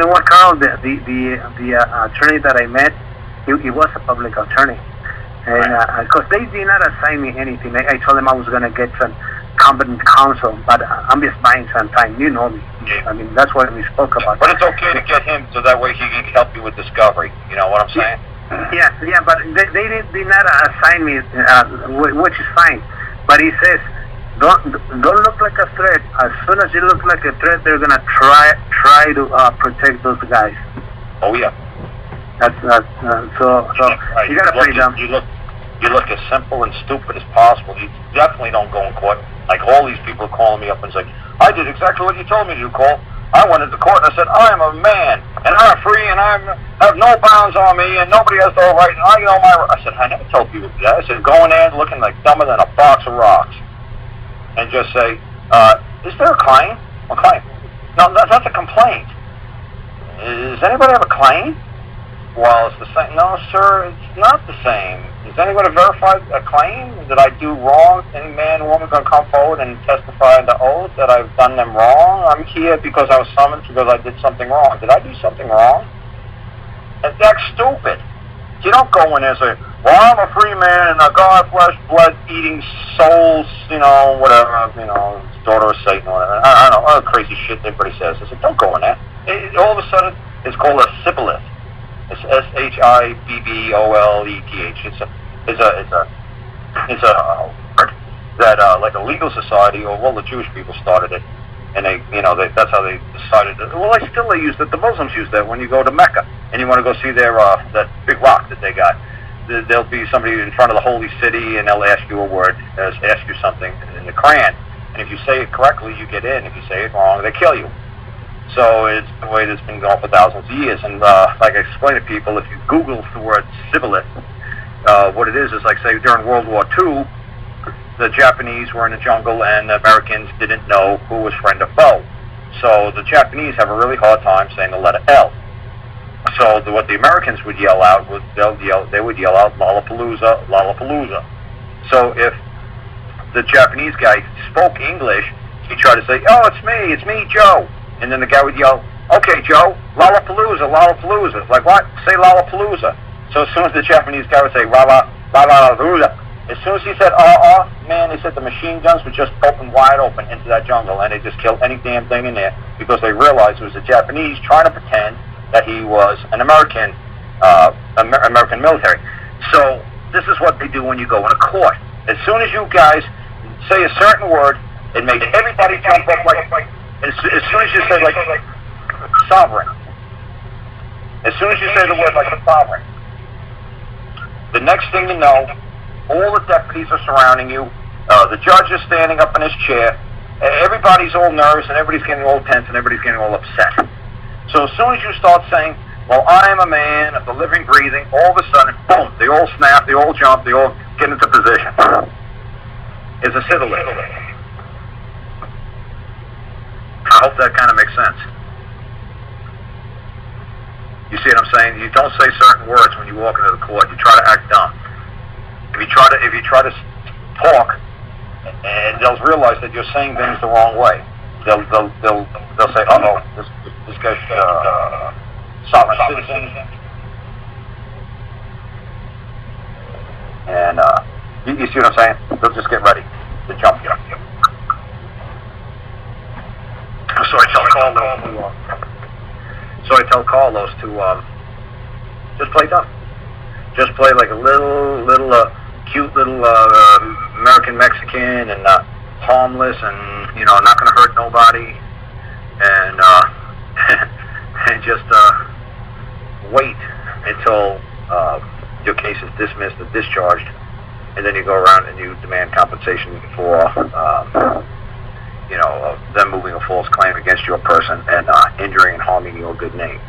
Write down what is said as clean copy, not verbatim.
know what, Karl? The attorney that I met, he was a public attorney, and because they did not assign me anything. I told them I was going to get some competent counsel, but I'm just buying some time. You know me. Yeah. I mean, that's what we spoke about. But it's okay to get him so that way he can help you with discovery. You know what I'm saying? Yeah, but they did not assign me, which is fine. But he says, don't look like a threat. As soon as you look like a threat, they're gonna try to protect those guys. Oh yeah. That's so right. You gotta play dumb. You look as simple and stupid as possible. You definitely don't go in court. Like all these people are calling me up and saying, I did exactly what you told me to do, Cole. I went into court and I said, I am a man, and I'm free, and I have no bounds on me, and nobody has no right, and I know my right. I said, I never told people that. I said, go in there looking like dumber than a box of rocks. And just say, is there a claim? A claim? No, that's a complaint. Does anybody have a claim? Well, it's the same. No, sir, it's not the same. Does anybody verify a claim? Did I do wrong? Any man or woman going to come forward and testify under oath that I've done them wrong? I'm here because I was summoned because I did something wrong. Did I do something wrong? That's stupid. You don't go in there and say, well, I'm a free man and a God, flesh, blood, eating souls, whatever, daughter of Satan or whatever. I don't know, all the crazy shit everybody says. I said, don't go in there. All of a sudden, it's called a Shibboleth. It's Shibboleth. It's a like a legal society, or the Jewish people started it, and that's how they decided to. Well, they use it. The Muslims use that when you go to Mecca and you want to go see their that big rock that they got. There'll be somebody in front of the holy city, and they'll ask you a word, ask you something in the Quran, and if you say it correctly, you get in. If you say it wrong, they kill you. So it's the way that's been going for thousands of years. And like I explain to people, if you Google the word Shibboleth, what it is like, say, during World War II, the Japanese were in the jungle and the Americans didn't know who was friend or foe. So the Japanese have a really hard time saying the letter L. So what the Americans would yell out was they would yell out Lollapalooza, Lollapalooza. So if the Japanese guy spoke English, he'd try to say, oh, it's me, Joe. And then the guy would yell, okay, Joe, Lollapalooza, Lollapalooza. Like, what? Say Lollapalooza. So as soon as the Japanese guy would say, Lollapalooza, as soon as he said, man, they said the machine guns would just open wide open into that jungle, and they just killed any damn thing in there because they realized it was the Japanese trying to pretend that he was an American military. So this is what they do when you go in a court. As soon as you guys say a certain word, it makes everybody jump up like, as soon as you say like sovereign, as soon as you say the word like a sovereign, the next thing you know, all the deputies are surrounding you, the judge is standing up in his chair, everybody's all nervous and everybody's getting all tense and everybody's getting all upset. So as soon as you start saying, well, I am a man of the living, breathing, all of a sudden, boom, they all snap, they all jump, they all get into position. It's a Shibboleth. I hope that kind of makes sense. You see what I'm saying? You don't say certain words when you walk into the court. You try to act dumb. If you try to talk, and they'll realize that you're saying things the wrong way. They'll say, uh-oh, this guy's sovereign citizen. And you see what I'm saying? They'll just get ready to jump you. So I tell Carlos to just play dumb. Just play like a little cute little American Mexican and harmless and not going to hurt nobody, and and just wait until your case is dismissed or discharged, and then you go around and you demand compensation for them moving a false claim against your person and injuring and harming your good name.